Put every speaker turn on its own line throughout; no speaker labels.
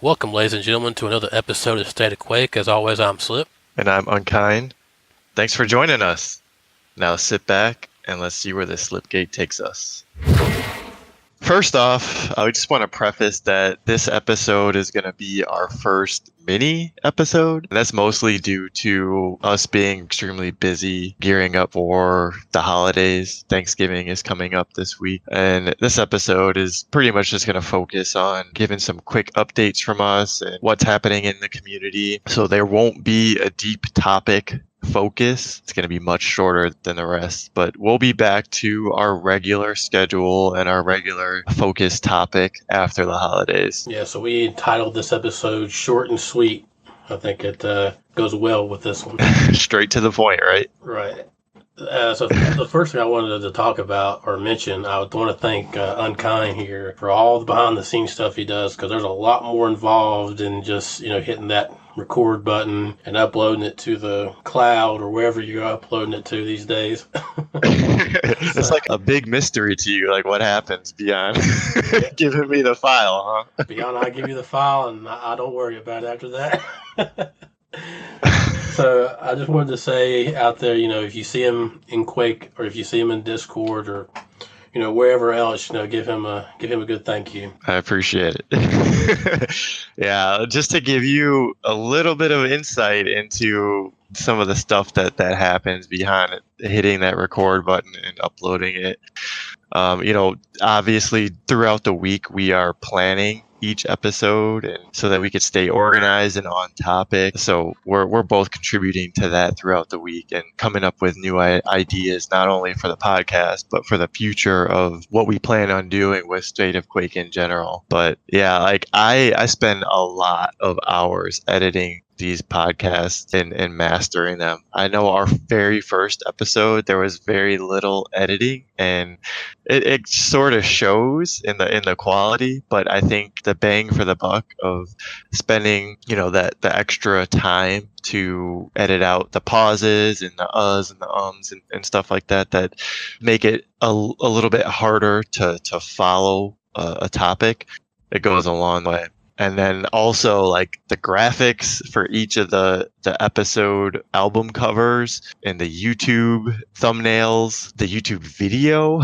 Welcome, ladies and gentlemen, to another episode of State of Quake. As always, I'm Slip.
And I'm Unkind. Thanks for joining us. Now sit back and let's see where this Slipgate takes us. First off, I just want to preface that this episode is going to be our first mini episode. And that's mostly due to us being extremely busy gearing up for the holidays. Thanksgiving is coming up this week. And this episode is pretty much just going to focus on giving some quick updates from us and what's happening in the community. So there won't be a deep topic focus. It's going to be much shorter than the rest, but we'll be back to our regular schedule and our regular focus topic after the holidays.
Yeah, so we entitled this episode Short and Sweet. I think it goes well with this one.
Straight to the point, right?
Right. So the first thing I wanted to talk about or mention, I would want to thank Unkind here for all the behind the scenes stuff he does, because there's a lot more involved in just, hitting that record button and uploading it to the cloud or wherever you're uploading it to these days.
It's like a big mystery to you, like what happens beyond giving me the file, huh?
Beyond I give you the file and I don't worry about it after that. So I just wanted to say out there, if you see him in Quake or if you see him in Discord or wherever else, give him a good thank you.
I appreciate it. Yeah, just to give you a little bit of insight into some of the stuff that happens behind it, hitting that record button and uploading it. Obviously throughout the week we are planning each episode and so that we could stay organized and on topic. So we're both contributing to that throughout the week and coming up with new ideas, not only for the podcast, but for the future of what we plan on doing with State of Quake in general. But yeah, like I spend a lot of hours editing these podcasts and mastering them. I know our very first episode, there was very little editing and it sort of shows in the quality, but I think the bang for the buck of spending, the extra time to edit out the pauses and the uhs and the ums and stuff like that make it a little bit harder to follow a topic, it goes a long way. And then also like the graphics for each of the episode album covers and the YouTube thumbnails, the YouTube video.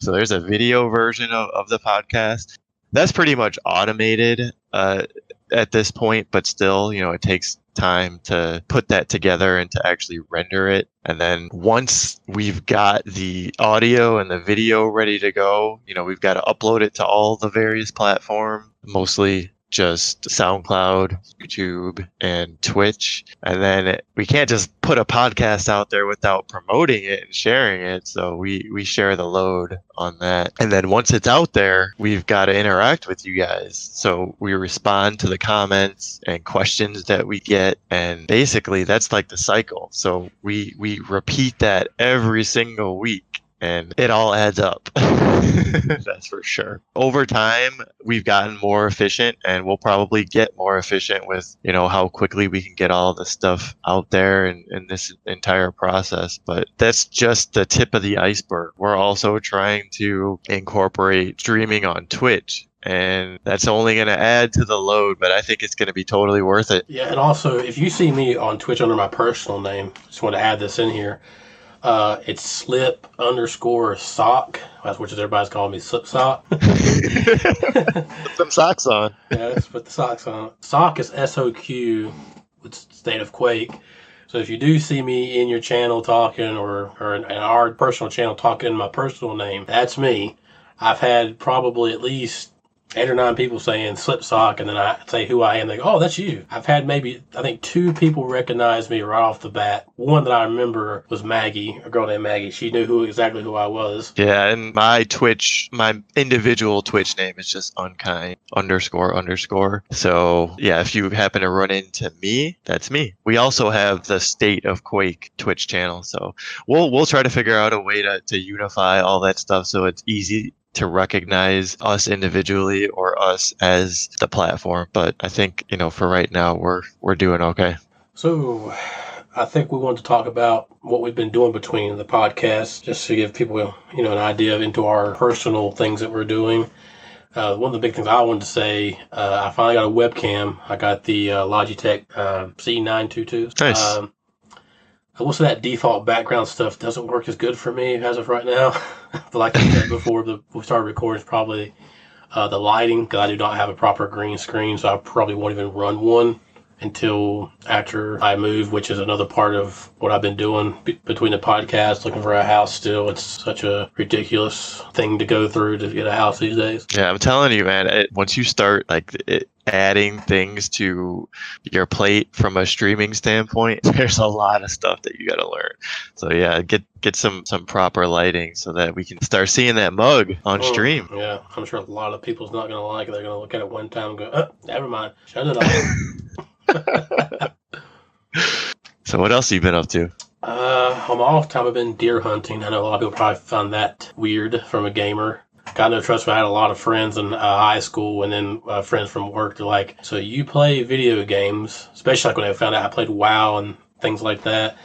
So there's a video version of the podcast. That's pretty much automated at this point, but still, it takes time to put that together and to actually render it. And then once we've got the audio and the video ready to go, we've got to upload it to all the various platforms, mostly just SoundCloud, YouTube, and Twitch. And then we can't just put a podcast out there without promoting it and sharing it. So we share the load on that. And then once it's out there, we've got to interact with you guys. So we respond to the comments and questions that we get. And basically that's like the cycle. So we repeat that every single week. And it all adds up. That's for sure. Over time, we've gotten more efficient and we'll probably get more efficient with, how quickly we can get all the stuff out there in this entire process. But that's just the tip of the iceberg. We're also trying to incorporate streaming on Twitch. And that's only going to add to the load, but I think it's going to be totally worth it.
Yeah, and also, if you see me on Twitch under my personal name, just want to add this in here. It's slip_sock, which is everybody's calling me Slip Sock.
Put some socks on.
Yeah, let's put the socks on. Sock is SOQ with State of Quake. So if you do see me in your channel talking or in our personal channel talking in my personal name, that's me. I've had probably at least 8 or 9 people saying Slip Sock, and then I say who I am. They go, oh, that's you. I've had maybe, I think 2 people recognize me right off the bat. One that I remember was Maggie, a girl named Maggie. She knew exactly who I was.
Yeah, and my individual Twitch name is just unkind__. So yeah, if you happen to run into me, that's me. We also have the State of Quake Twitch channel. So we'll try to figure out a way to unify all that stuff so it's easy to recognize us individually or us as the platform. But I think, for right now, we're doing okay.
So I think we want to talk about what we've been doing between the podcasts, just to give people, an idea into our personal things that we're doing. One of the big things I wanted to say, I finally got a webcam. I got the Logitech C922.
Nice.
I will say that default background stuff doesn't work as good for me as of right now. But like I said before we started recording, it's probably the lighting, because I do not have a proper green screen, so I probably won't even run one until after I move, which is another part of what I've been doing between the podcasts, looking for a house still. It's such a ridiculous thing to go through to get a house these days.
Yeah, I'm telling you, man, once you start adding things to your plate from a streaming standpoint, there's a lot of stuff that you got to learn. So yeah, get some proper lighting so that we can start seeing that mug on stream.
Yeah, I'm sure a lot of people's not going to like it. They're going to look at it one time and go, oh, never mind, shut it off.
So what else have you been up to?
On my off time, I've been deer hunting. I know a lot of people probably found that weird from a gamer. God, no, trust me, I had a lot of friends in high school and then friends from work. They're like, so you play video games, especially like when they found out I played WoW and things like that.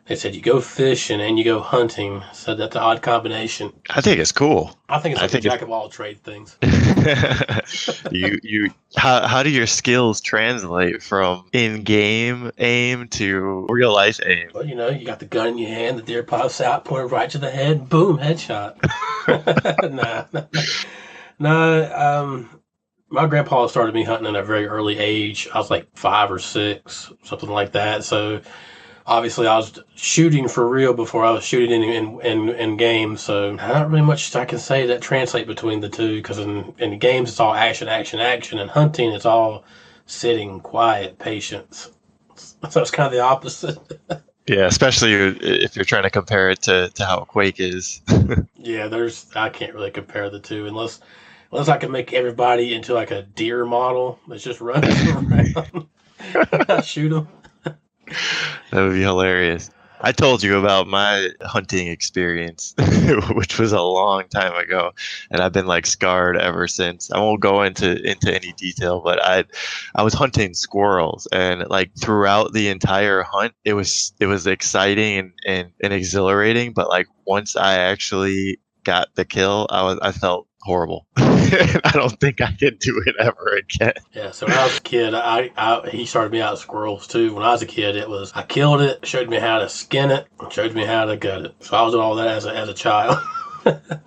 They said you go fishing and you go hunting. So that's an odd combination.
I think it's cool.
I think it's like a jack of all trade things.
How do your skills translate from in-game aim to real-life aim?
Well, you got the gun in your hand, the deer pops out, point it right to the head, boom, headshot. Nah. My grandpa started me hunting at a very early age. I was like 5 or 6, something like that. So obviously I was shooting for real before I was shooting in games. So not really much I can say that translate between the two, because in games it's all action, and hunting it's all sitting, quiet, patience. So it's kind of the opposite.
Yeah, especially if you're trying to compare it to how Quake is.
Yeah, I can't really compare the two unless I can make everybody into like a deer model that's just running around. I shoot them.
That would be hilarious. I told you about my hunting experience, which was a long time ago, and I've been like scarred ever since. I won't go into any detail, but I was hunting squirrels, and like throughout the entire hunt, it was exciting and exhilarating. But like once I actually got the kill, I felt horrible. I don't think I can do it ever again.
Yeah, so when I was a kid, he started me out with squirrels too. When I was a kid, I killed it, showed me how to skin it, showed me how to gut it. So I was doing all that as a child.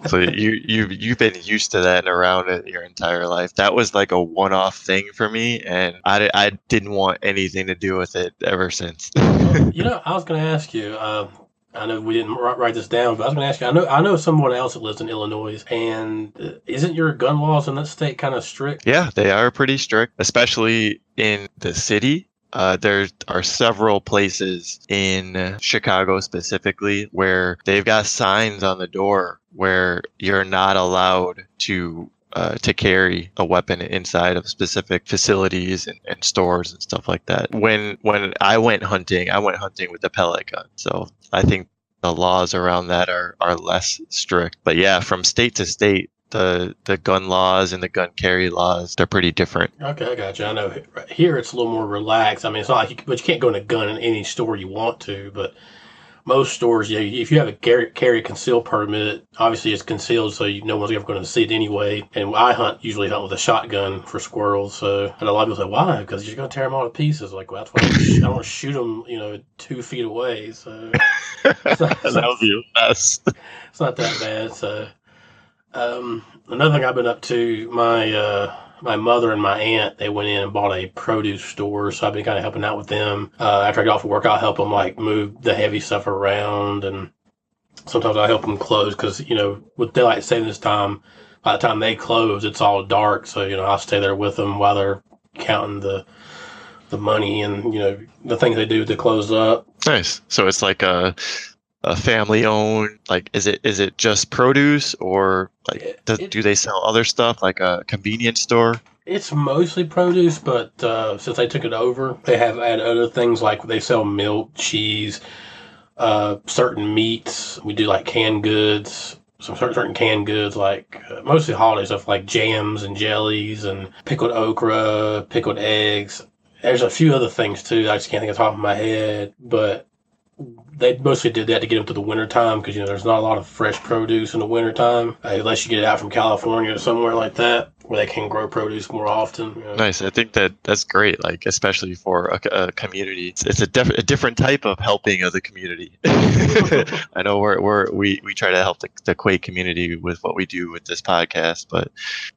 So you've been used to that and around it your entire life. That was like a one-off thing for me, and I didn't want anything to do with it ever since.
Well, I was going to ask you. I know we didn't write this down, but I was going to ask you. I know someone else that lives in Illinois, and isn't your gun laws in that state kind of strict?
Yeah, they are pretty strict, especially in the city. There are several places in Chicago specifically where they've got signs on the door where you're not allowed to carry a weapon inside of specific facilities and stores and stuff like that. When I went hunting with a pellet gun. So I think the laws around that are less strict. But yeah, from state to state, the gun laws and the gun carry laws, they're pretty different.
Okay, I got you. I know here it's a little more relaxed. I mean, it's not like but you can't go in a gun in any store you want to, but most stores, if you have a carry conceal permit, obviously it's concealed, so no one's ever going to see it anyway. And I usually hunt with a shotgun for squirrels. So, and a lot of people say, why? Because you're going to tear them all to pieces. Like, well, that's why I don't want to shoot them, 2 feet away. So
that would be a mess.
It's not that bad. So, another thing I've been up to, my mother and my aunt, they went in and bought a produce store, so I've been kind of helping out with them. After I get off of work, I'll help them like move the heavy stuff around, and sometimes I help them close because with daylight savings time, by the time they close, it's all dark. So I'll stay there with them while they're counting the money and the things they do to close up.
Nice. So it's like a family owned, like is it just produce, or like do they sell other stuff like a convenience store?
It's mostly produce, but since I took it over, they have added other things like they sell milk, cheese, certain meats. We do like canned goods, some certain canned goods, like mostly holiday stuff like jams and jellies and pickled okra, pickled eggs. There's a few other things too. I just can't think off the top of my head, but they mostly did that to get them to the winter time because there's not a lot of fresh produce in the winter time unless you get it out from California or somewhere like that. where they can grow produce more often. You know.
Nice. I think that's great. Like, especially for a community, it's a different type of helping of the community. I know we try to help the Quake community with what we do with this podcast, but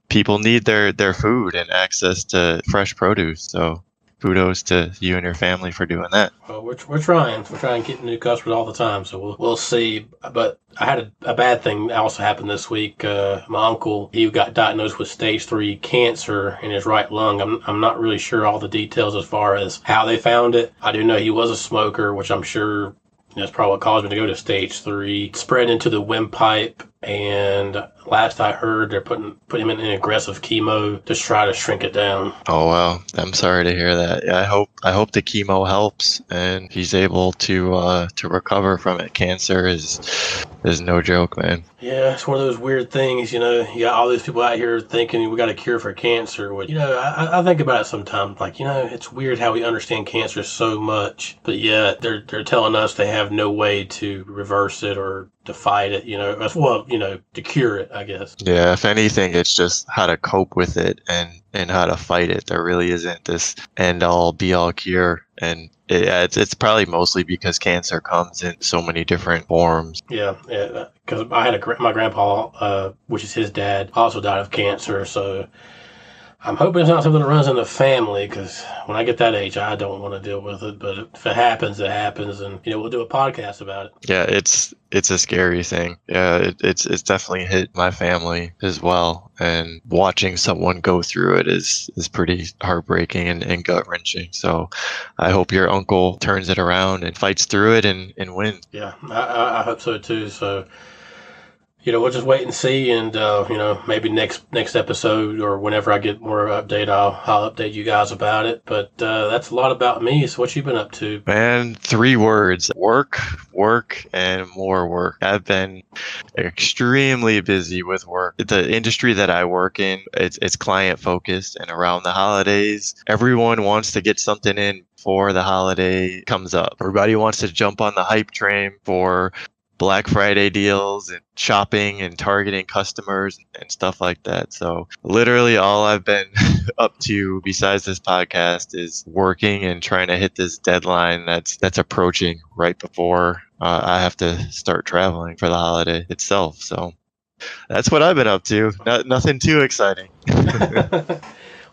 people need their food and access to fresh produce. So kudos to you and your family for doing that.
Well, we're trying. We're trying to get new customers all the time, so we'll see. But I had a bad thing also happened this week. My uncle, he got diagnosed with stage 3 cancer in his right lung. I'm not really sure all the details as far as how they found it. I do know he was a smoker, which I'm sure that's probably what caused me to go to stage 3. It spread into the windpipe, and last I heard, they're putting him in an aggressive chemo to try to shrink it down.
Oh well, I'm sorry to hear that. Yeah, I hope the chemo helps and he's able to recover from it. Cancer is no joke, man.
Yeah, it's one of those weird things, you know. You got all these people out here thinking we got a cure for cancer. Which, you know, I think about it sometimes. Like, you know, it's weird how we understand cancer so much, but yet they're telling us they have no way to reverse it or to fight it. You know, well, you know, to cure it, I guess.
Yeah, if anything, it's just how to cope with it and how to fight it. There really isn't this end all be all cure, and it's probably mostly because cancer comes in so many different forms.
Yeah, because I had my grandpa, which is his dad, also died of cancer. So I'm hoping it's not something that runs in the family, because when I get that age, I don't want to deal with it. But if it happens, it happens, and you know, we'll do a podcast about it.
Yeah, it's a scary thing. Yeah, it's definitely hit my family as well, and watching someone go through it is pretty heartbreaking and gut wrenching. So I hope your uncle turns it around and fights through it and wins.
Yeah, I hope so too. So, you know, we'll just wait and see, and you know, maybe next episode or whenever I get more update, I'll update you guys about it. But that's a lot about me. So, what you been up to?
Man, 3 words: work, and more work. I've been extremely busy with work. The industry that I work in, it's client focused, and around the holidays, everyone wants to get something in before the holiday comes up. Everybody wants to jump on the hype train for Black Friday deals and shopping and targeting customers and stuff like that. So literally all I've been up to besides this podcast is working and trying to hit this deadline that's approaching right before I have to start traveling for the holiday itself. So that's what I've been up to. Nothing too exciting.
Well,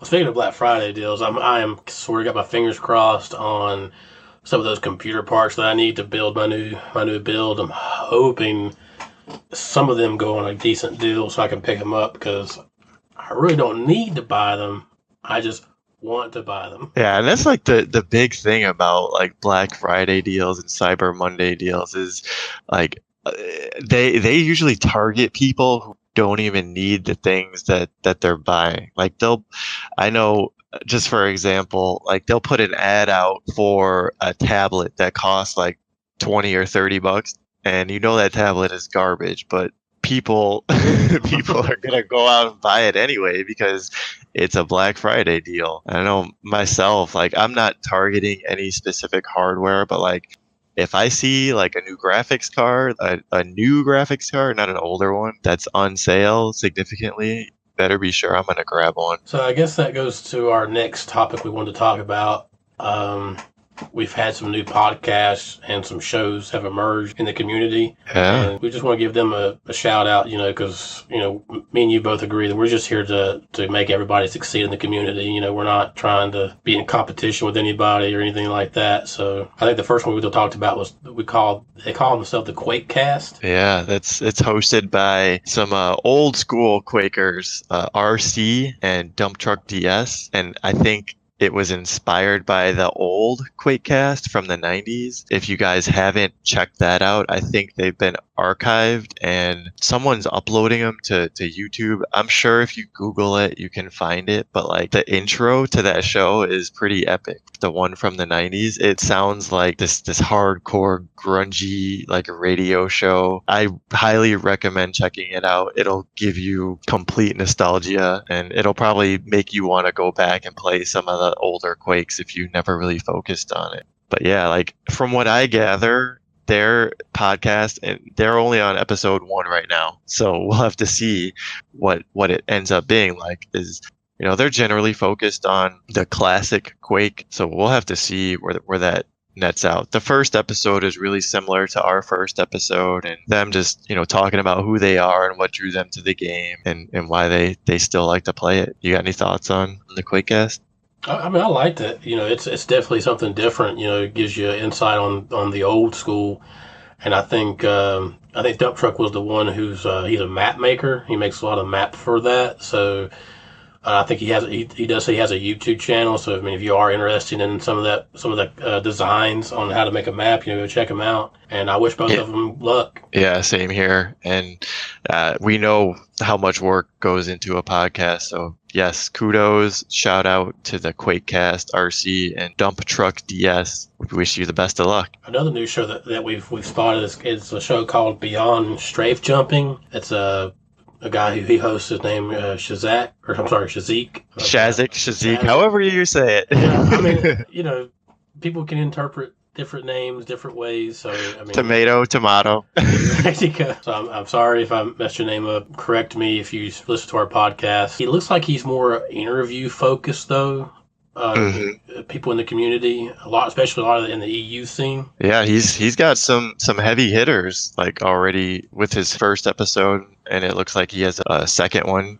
speaking of Black Friday deals, I am sort of got my fingers crossed on some of those computer parts that I need to build my new build. I'm hoping some of them go on a decent deal so I can pick them up, because I really don't need to buy them. I just want to buy them.
Yeah, and that's like the big thing about like Black Friday deals and Cyber Monday deals is like they usually target people who don't even need the things that they're buying. Like I know, just for example, like they'll put an ad out for a tablet that costs like 20 or 30 bucks, and you know that tablet is garbage, but people are gonna go out and buy it anyway because it's a Black Friday deal. I know myself, like I'm not targeting any specific hardware, but like if I see like a new graphics card, not an older one, that's on sale significantly, better be sure I'm going to grab one.
So I guess that goes to our next topic we wanted to talk about. We've had some new podcasts and some shows have emerged in the community.
Yeah.
And we just want to give them a shout out, you know, because, you know, me and you both agree that we're just here to make everybody succeed in the community. You know, we're not trying to be in competition with anybody or anything like that. So I think the first one we talked about was they call themselves the Quake-cast.
Yeah, it's hosted by some old school Quakers, RC and Dump Truck DS, and I think it was inspired by the old Quake-cast from the 90s. If you guys haven't checked that out, I think they've been archived and someone's uploading them to YouTube. I'm sure if you Google it, you can find it. But like the intro to that show is pretty epic. The one from the 90s, it sounds like this hardcore, grungy, like a radio show. I highly recommend checking it out. It'll give you complete nostalgia, and it'll probably make you want to go back and play some of the older Quakes if you never really focused on it. But yeah, like from what I gather, their podcast, and they're only on episode 1 right now. So we'll have to see what it ends up being like. They're generally focused on the classic Quake. So we'll have to see where that nets out. The first episode is really similar to our first episode, and them just, talking about who they are and what drew them to the game and why they still like to play it. You got any thoughts on the Quakecast?
I mean, I liked it. It's definitely something different. It gives you insight on the old school. And I think Dump Truck was the one who's he's a map maker. He makes a lot of map for that. So I think he has a YouTube channel. So I mean, if you are interested in some of the designs on how to make a map, go check him out. And I wish both of them luck.
Yeah, same here. And we know how much work goes into a podcast. So yes, kudos, shout out to the Quakecast RC and Dump Truck DS. We wish you the best of luck.
Another new show that we've spotted is a show called Beyond Strafe Jumping. It's a guy who he hosts. His name Shazik. Shazik,
however you say it.
Yeah, I mean, people can interpret different names different ways. So I mean,
tomato.
So I'm sorry if I messed your name up. Correct me if you listen to our podcast. He looks like he's more interview focused though. People in the community, especially a lot in the EU scene.
Yeah, he's got some heavy hitters like already with his first episode, and it looks like he has a second one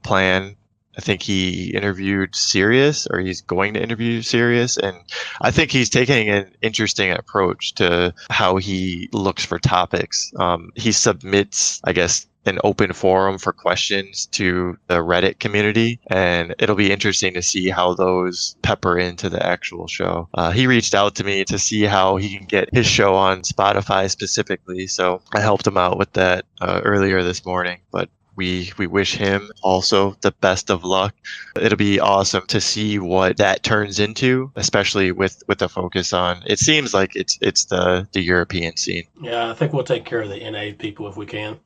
planned. I think he interviewed Sirius, or he's going to interview Sirius, and I think he's taking an interesting approach to how he looks for topics. He submits, I guess, an open forum for questions to the Reddit community, and it'll be interesting to see how those pepper into the actual show. He reached out to me to see how he can get his show on Spotify specifically, so I helped him out with that earlier this morning, but we wish him also the best of luck. It'll be awesome to see what that turns into, especially with the focus on, it seems like it's the European scene.
Yeah, I think we'll take care of the NA people if we can.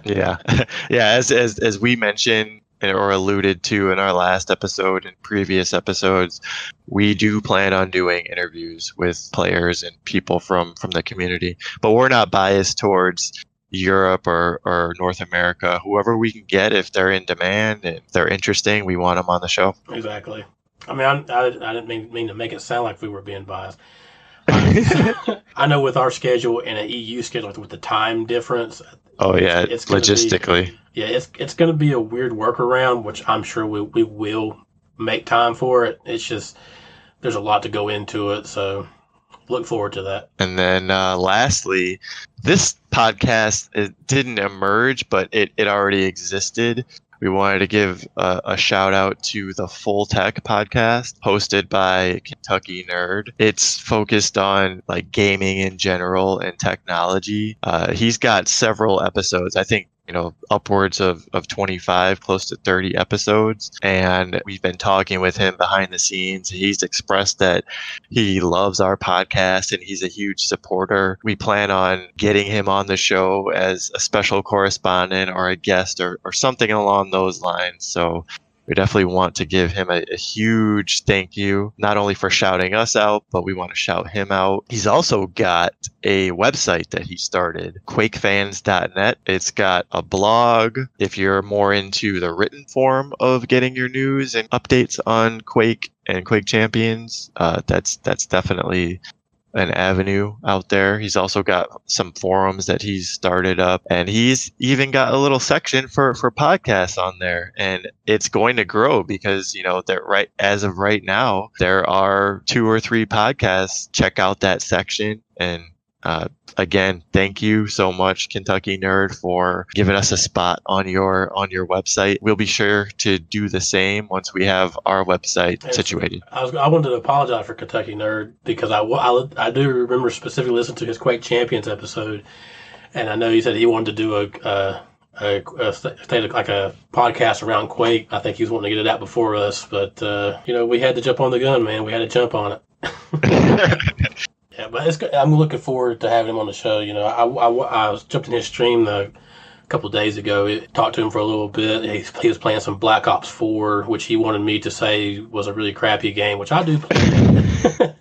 Yeah. As we mentioned or alluded to in our last episode and previous episodes, we do plan on doing interviews with players and people from the community, but we're not biased towards Europe or North America. Whoever we can get, if they're in demand and if they're interesting, we want them on the show.
Exactly. I mean, I didn't mean to make it sound like we were being biased. I know with our schedule and an EU schedule with the time difference.
Oh yeah, it's logistically.
It's going to be a weird workaround, which I'm sure we will make time for it. It's just there's a lot to go into it, so look forward to that.
And then lastly, this podcast, it didn't emerge, but it already existed. We wanted to give a shout out to the Full Tech podcast hosted by Kentucky Nerd. It's focused on like gaming in general and technology. He's got several episodes. I think upwards of 25, close to 30 episodes. And we've been talking with him behind the scenes. He's expressed that he loves our podcast and he's a huge supporter. We plan on getting him on the show as a special correspondent or a guest or something along those lines. So we definitely want to give him a huge thank you, not only for shouting us out, but we want to shout him out. He's also got a website that he started, quakefans.net. It's got a blog. If you're more into the written form of getting your news and updates on Quake and Quake Champions, that's definitely an avenue out there. He's also got some forums that he's started up, and he's even got a little section for podcasts on there, and it's going to grow because that as of right now there are 2 or 3 podcasts. Check out that section. And again, thank you so much, Kentucky Nerd, for giving us a spot on your website. We'll be sure to do the same once we have our website situated.
I wanted to apologize for Kentucky Nerd because I do remember specifically listening to his Quake Champions episode, and I know he said he wanted to do a podcast around Quake. I think he was wanting to get it out before us, but we had to jump on the gun, man. We had to jump on it. Yeah, but I'm looking forward to having him on the show. I was jumped in his stream a couple of days ago. I talked to him for a little bit. He was playing some Black Ops 4, which he wanted me to say was a really crappy game, which I do play.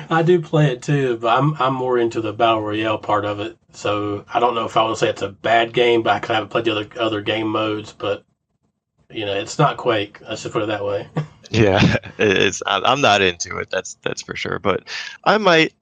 I do play it too, but I'm more into the battle royale part of it. So I don't know if I would say it's a bad game, but I haven't played the other game modes. But it's not Quake. Let's just put it that way.
Yeah, I'm not into it. That's for sure. But I might,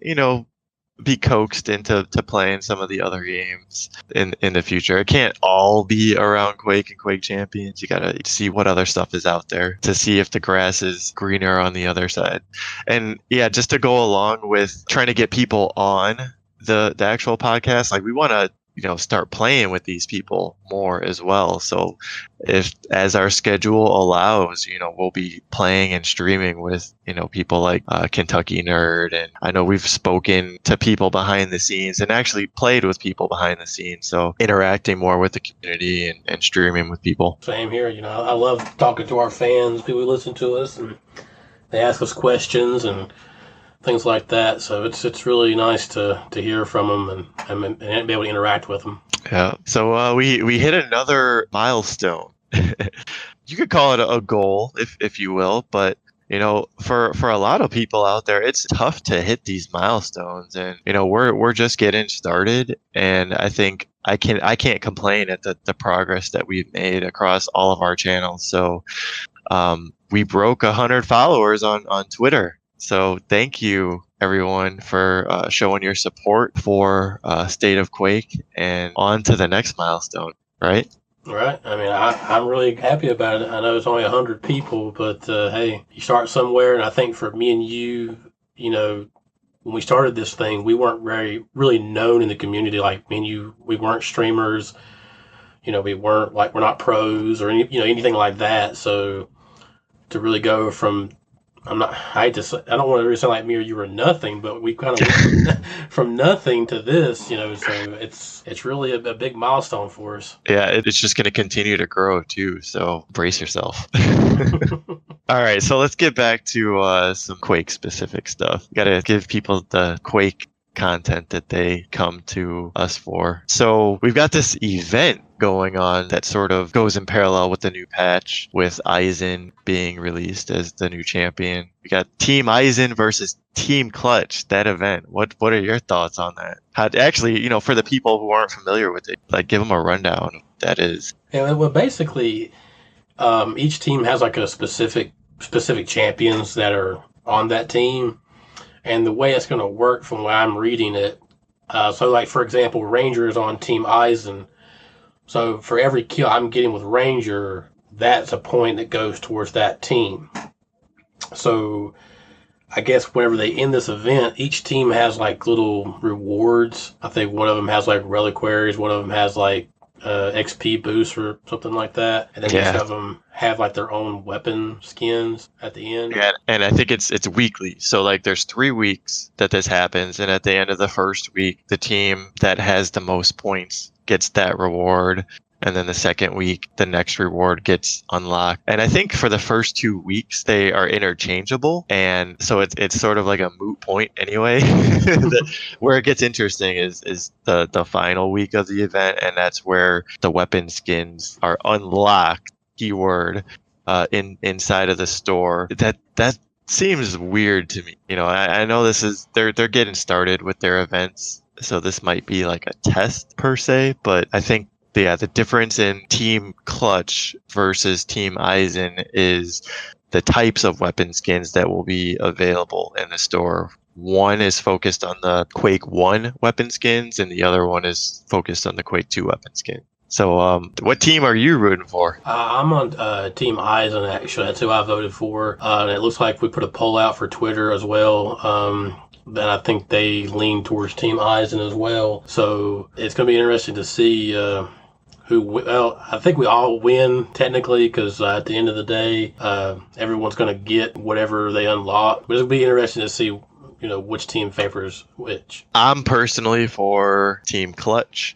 be coaxed into playing some of the other games in the future. It can't all be around Quake and Quake Champions. You gotta see what other stuff is out there to see if the grass is greener on the other side. And yeah, just to go along with trying to get people on the actual podcast, like we want to start playing with these people more as well. So if as our schedule allows, we'll be playing and streaming with people like Kentucky Nerd, and I know we've spoken to people behind the scenes and actually played with people behind the scenes, so interacting more with the community and streaming with people.
Same here. I love talking to our fans, people who listen to us, and they ask us questions and things like that. So it's really nice to hear from them and be able to interact with them.
Yeah. So we hit another milestone. You could call it a goal, if you will, but for a lot of people out there, it's tough to hit these milestones, and we're just getting started, and I think I can't complain at the progress that we've made across all of our channels. So we broke 100 followers on Twitter. So thank you, everyone, for showing your support for State of Quake, and on to the next milestone, right?
Right. I mean, I'm really happy about it. I know it's only 100 people, but hey, you start somewhere. And I think for me and you, when we started this thing, we weren't really known in the community. Like me and you, we weren't streamers. We weren't we're not pros or anything like that. So to really go from I don't want to really sound like me or you were nothing, but we kind of went from nothing to this, so it's really a big milestone for us.
Yeah, it's just going to continue to grow too, so brace yourself. All right, so let's get back to some Quake specific stuff. Got to give people the Quake content that they come to us for. So we've got this event going on that sort of goes in parallel with the new patch, with Eisen being released as the new champion. We got Team Eisen versus Team Clutch, that event. What are your thoughts on that? Actually, for the people who aren't familiar with it, give them a rundown of what that is.
Yeah, well, basically, each team has a specific champions that are on that team. And the way it's going to work from what I'm reading it, so for example, Ranger is on Team Eisen. So for every kill I'm getting with Ranger, that's a point that goes towards that team. So I guess whenever they end this event, each team has little rewards. I think one of them has reliquaries, one of them has XP boost or something like that, and then each of them have their own weapon skins at the end.
Yeah, and I think it's weekly. So there's 3 weeks that this happens, and at the end of the first week, the team that has the most points gets that reward, and then the second week, the next reward gets unlocked. And I think for the first 2 weeks, they are interchangeable, and so it's sort of like a moot point anyway. Where it gets interesting is the final week of the event, and that's where the weapon skins are unlocked. Keyword inside of the store. That seems weird to me. I know this is they're getting started with their events, so this might be a test per se, but I think the difference in Team Clutch versus Team Eisen is the types of weapon skins that will be available in the store. One is focused on the Quake 1 weapon skins, and the other one is focused on the Quake 2 weapon skin. So what team are you rooting for?
I'm on Team Eisen, actually. That's who I voted for. And it looks like we put a poll out for Twitter as well. And I think they lean towards Team Eisen as well. So it's going to be interesting to see I think we all win technically, because at the end of the day, everyone's going to get whatever they unlock. But it'll be interesting to see, which team favors which.
I'm personally for Team Clutch.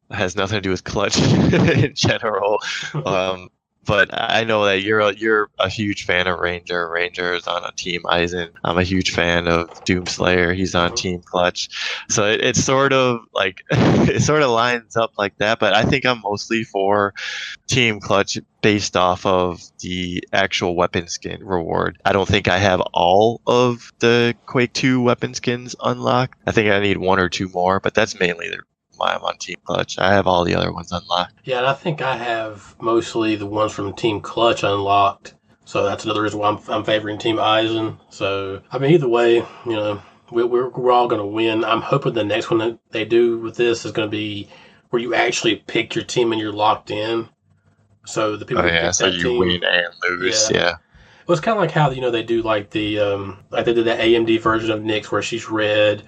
It has nothing to do with Clutch in general. But I know that you're a huge fan of Ranger. Ranger is on a team Eisen. I'm a huge fan of Doomslayer. He's on Team Clutch. So it's sort of like it sort of lines up like that. But I think I'm mostly for Team Clutch based off of the actual weapon skin reward. I don't think I have all of the Quake 2 weapon skins unlocked. I think I need one or two more, but that's mainly why I'm on Team Clutch. I have all the other ones unlocked.
Yeah, and I think I have mostly the ones from Team Clutch unlocked. So that's another reason why I'm favoring Team Eisen. So, I mean, either way, we're all going to win. I'm hoping the next one that they do with this is going to be where you actually pick your team and you're locked in. So the people
so you
team,
win and lose, yeah.
Well, it's kind of like how they do like the like they did the AMD version of Nyx where she's red,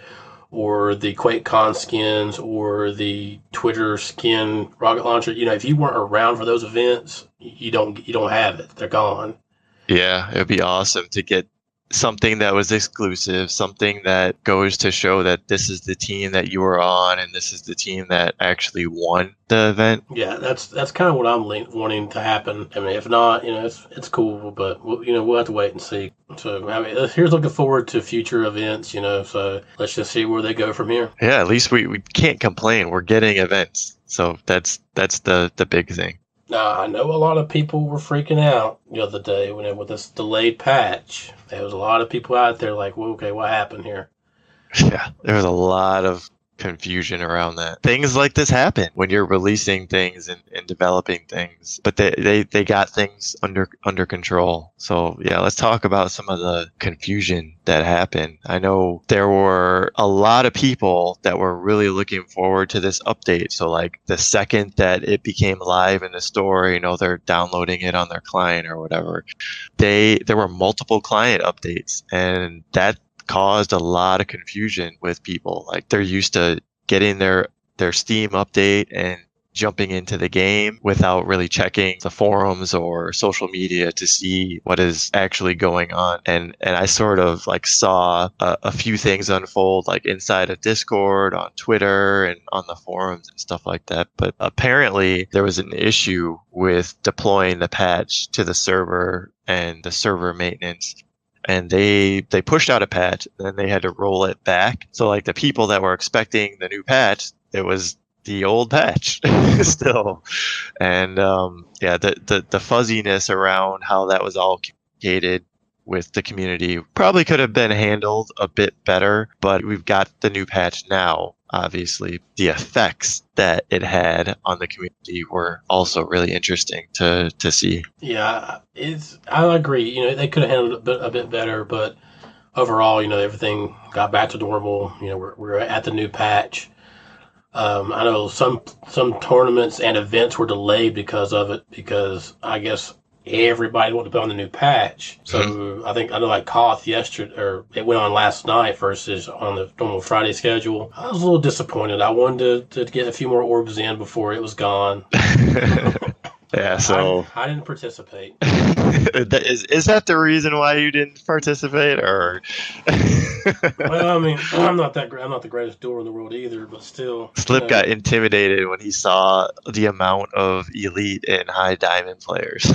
or the QuakeCon skins, or the Twitter skin rocket launcher. If you weren't around for those events, you don't have it. They're gone.
Yeah, it'd be awesome to get something that was exclusive, something that goes to show that this is the team that you were on and this is the team that actually won the event.
Yeah, that's kind of what I'm wanting to happen. I mean, if not, it's cool, but we'll have to wait and see. So, I mean, here's looking forward to future events. So let's just see where they go from here.
Yeah, at least we can't complain. We're getting events, so that's the big thing.
Now, I know a lot of people were freaking out the other day with this delayed patch. There was a lot of people out there like, well, okay, what happened here?
Yeah, there was a lot of confusion around that. Things like this happen when you're releasing things and developing things, but they got things under control. So yeah, let's talk about some of the confusion that happened. I know there were a lot of people that were really looking forward to this update. So like the second that it became live in the store, they're downloading it on their client or whatever. There were multiple client updates, and that caused a lot of confusion with people. Like they're used to getting their Steam update and jumping into the game without really checking the forums or social media to see what is actually going on. And I sort of like saw a few things unfold like inside of Discord, on Twitter, and on the forums and stuff like that. But apparently there was an issue with deploying the patch to the server and the server maintenance. And they pushed out a patch, and then they had to roll it back. So like the people that were expecting the new patch, it was the old patch still. And the fuzziness around how that was all communicated with the community probably could have been handled a bit better, but we've got the new patch now. Obviously, the effects that it had on the community were also really interesting to see.
Yeah, I agree. They could have handled it a bit better, but overall, everything got back to normal. We're at the new patch. I know some tournaments and events were delayed because of it, because I guess everybody wanted to be on the new patch. So I know like Koth yesterday, or it went on last night versus on the normal Friday schedule. I was a little disappointed. I wanted to get a few more orbs in before it was gone.
Yeah, so
I didn't participate.
Is that the reason why you didn't participate, or?
Well, I mean, I'm not the greatest dueler in the world either, but still.
Slip got intimidated when he saw the amount of elite and high diamond players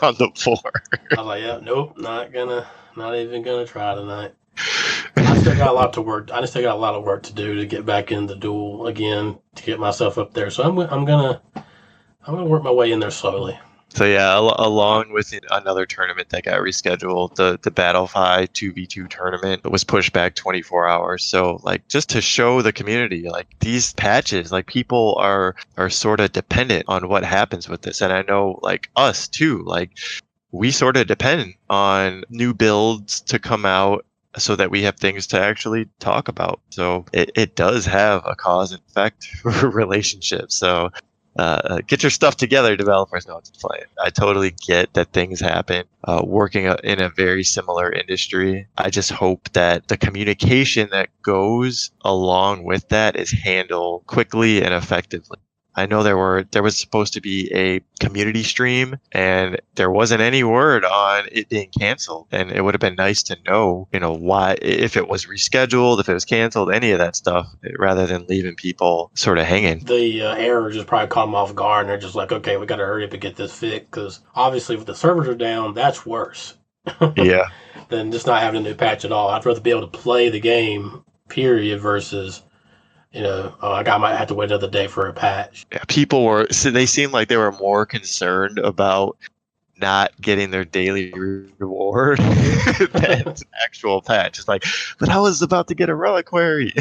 on the floor.
I was like, yeah, nope, not even gonna try tonight. I still got a lot to work. I still got a lot of work to do to get back in the duel again, to get myself up there. So I'm gonna work my way in there slowly.
So yeah, along with another tournament that got rescheduled, the Battlefy 2v2 tournament was pushed back 24 hours. So like just to show the community, like these patches, like people are sort of dependent on what happens with this. And I know like us too, like we sort of depend on new builds to come out so that we have things to actually talk about. So it does have a cause and effect relationship. So get your stuff together, developers know what to play. I totally get that things happen. Working in a very similar industry, I just hope that the communication that goes along with that is handled quickly and effectively. I know there was supposed to be a community stream, and there wasn't any word on it being canceled. And it would have been nice to know, why, if it was rescheduled, if it was canceled, any of that stuff, rather than leaving people sort of hanging.
The error just probably caught them off guard, and they're just like, okay, we got to hurry up and get this fixed, because obviously if the servers are down, that's worse.
Yeah.
Than just not having a new patch at all. I'd rather be able to play the game, period, versus, I might have to wait another day for a patch.
Yeah, they seemed like they were more concerned about not getting their daily reward than an actual patch. It's like, but I was about to get a reliquary.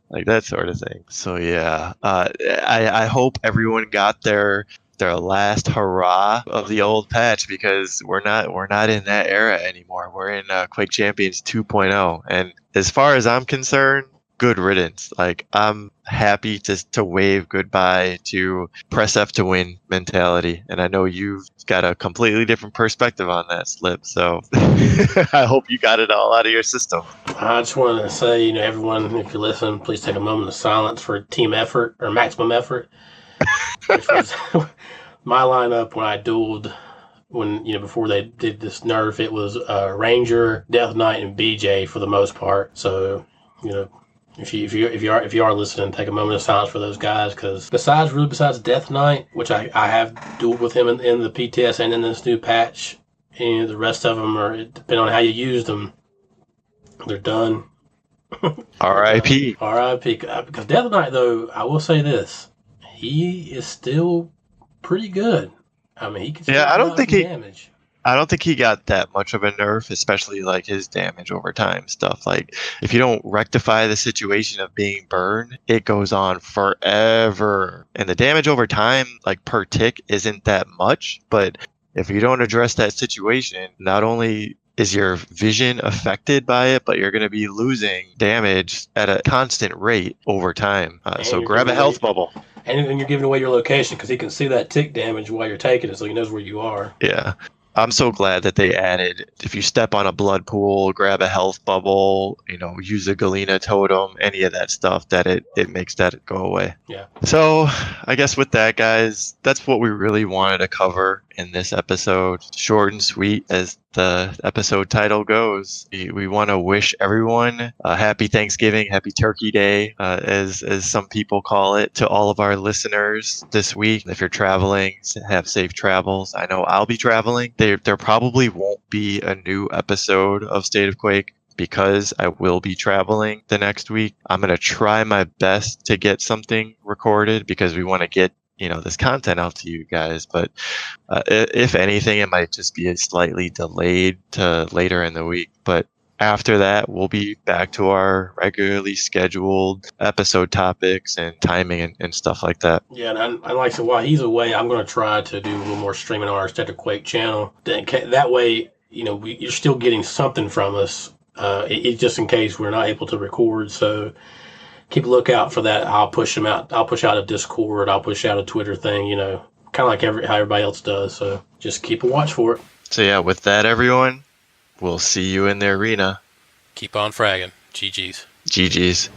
Like that sort of thing. So yeah, I hope everyone got their last hurrah of the old patch, because we're not in that era anymore. We're in Quake Champions 2.0, and as far as I'm concerned, good riddance. Like, I'm happy to wave goodbye to press F to win mentality, and I know you've got a completely different perspective on that, Slip. So I hope you got it all out of your system.
I just wanted to say, everyone, if you listen, please take a moment of silence for team effort or maximum effort. Which was my lineup when I dueled, before they did this nerf. It was Ranger, Death Knight, and BJ for the most part. So, if you are listening, take a moment of silence for those guys, because besides Death Knight, which I have dueled with him in the PTS and in this new patch, and the rest of them are, depending on how you use them, they're done.
R.I.P.
R.I.P. Because Death Knight, though, I will say this. He is still pretty good. I mean, he can still
I don't think
damage.
I don't think he got that much of a nerf, especially like his damage over time stuff. Like, if you don't rectify the situation of being burned, it goes on forever. And the damage over time, like per tick, isn't that much. But if you don't address that situation, not only is your vision affected by it, but you're going to be losing damage at a constant rate over time. So grab a health bubble.
And you're giving away your location, because he can see that tick damage while you're taking it, so he knows where you are.
Yeah. I'm so glad that they added, if you step on a blood pool, grab a health bubble, use a Galena totem, any of that stuff, that it makes that go away.
Yeah.
So I guess with that, guys, that's what we really wanted to cover in this episode. Short and sweet, as the episode title goes. We want to wish everyone a happy Thanksgiving, happy Turkey Day, as some people call it, to all of our listeners this week. If you're traveling, have safe travels. I know I'll be traveling. There probably won't be a new episode of State of Quake, because I will be traveling the next week. I'm going to try my best to get something recorded, because we want to get this content out to you guys. But if anything, it might just be slightly delayed to later in the week. But after that, we'll be back to our regularly scheduled episode topics and timing and stuff like that.
Yeah, and like I said, while he's away, I'm going to try to do a little more streaming on our State of Quake channel. That way, you're still getting something from us. It's just in case we're not able to record. So keep a lookout for that. I'll push them out. I'll push out a Discord. I'll push out a Twitter thing, kind of like how everybody else does. So just keep a watch for it.
So yeah, with that, everyone, we'll see you in the arena.
Keep on fragging. GG's.
GG's.